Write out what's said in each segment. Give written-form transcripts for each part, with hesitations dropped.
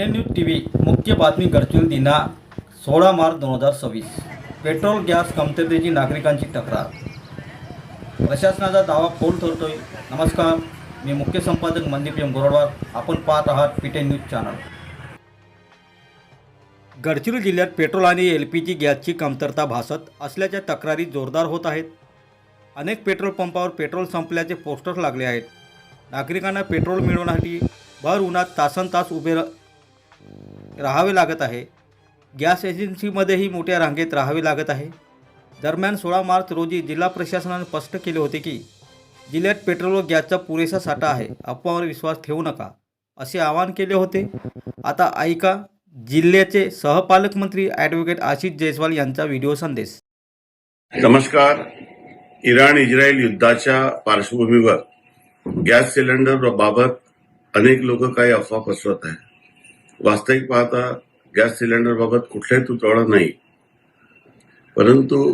PTN news TV मुख्य बातमी गडचिरोली दिनांक 16 मार्च 2026. पेट्रोल गॅस कमतरतेची नागरिकांची तक्रार. प्रशासनाचा दावा फोल ठरतोय. नमस्कार, मी मुख्य संपादक मनदीप एम गोरडवार. आपण पाहत आहात पीटीएन न्यूज चॅनल. गडचिरोली जिल्ह्यात पेट्रोल आणि एलपीजी गॅसची कमतरता भासत असल्याच्या तक्रारी जोरदार होत आहेत. अनेक पेट्रोल पंपावर पेट्रोल संपल्याचे पोस्टर्स लागले आहेत. नागरिकांना पेट्रोल मिळवण्यासाठी भर उन्हात तासनतास उभे राहावे लागत आहे. गॅस एजन्सीमध्येही मोठ्या रांगेत राहावे लागत आहे. दरम्यान 16 मार्च रोजी जिल्हा प्रशासनाने स्पष्ट केले होते की जिल्ह्यात पेट्रोल व गॅसचा पुरेसा साठा आहे, अफवावर विश्वास ठेवू नका असे आवाहन केले होते. आता ऐका जिल्ह्याचे सहपालकमंत्री ॲडव्होकेट आशिष जयस्वाल यांचा व्हिडिओ संदेश. नमस्कार. इराण इस्रायल युद्धाच्या पार्श्वभूमीवर गॅस सिलेंडर बाबत अनेक लोक काही अफवा पसरवत आहेत. वास्तविक पाहता गॅस सिलेंडर बाबत कुठलाही तुटवडा नाही, परंतु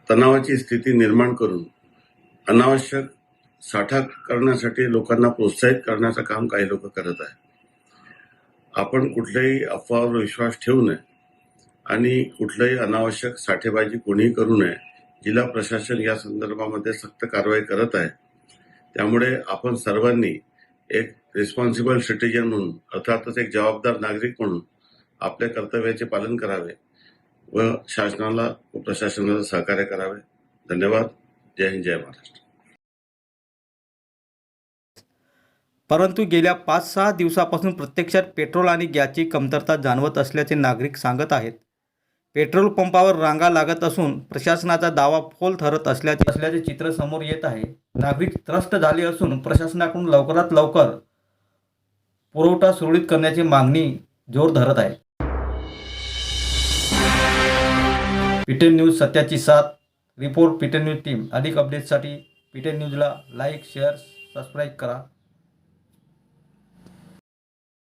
तणावाची स्थिती निर्माण करून अनावश्यक साठा करण्यासाठी लोकांना प्रोत्साहित करण्याचं काम काही लोक करत आहेत. आपण कुठल्याही अफवावर विश्वास ठेवू नये आणि कुठल्याही अनावश्यक साठेबाजी कोणीही करू नये. जिल्हा प्रशासन या संदर्भामध्ये सक्त कारवाई करत आहे. त्यामुळे आपण सर्वांनी एक रिस्पॉन्सिबल सिटीजन म्हणून, अर्थातच एक जबाबदार नागरिक म्हणून आपल्या कर्तव्याचे पालन करावे व शासनाला व प्रशासनाला सहकार्य करावे. धन्यवाद. जय हिंद, जय महाराष्ट्र. परंतु गेल्या 5-6 दिवसापासून प्रत्यक्षात पेट्रोल आणि गॅसची कमतरता जाणवत असल्याचे नागरिक सांगत आहेत. पेट्रोल पंपावर रांगा लागत असून प्रशासनाचा दावा फोल ठरत असल्याचे चित्र समोर येत आहे. नागरिक त्रस्त झाले असून प्रशासनाकडून लवकरात लवकर पुरवठा सुरळीत करण्याची मागणी जोर धरत आहे. पीटीएन न्यूज सत्याची साथ. Report PTN news team. अधिक अपडेट्ससाठी पीटीएन न्यूजला लाईक, शेअर, सबस्क्राईब करा.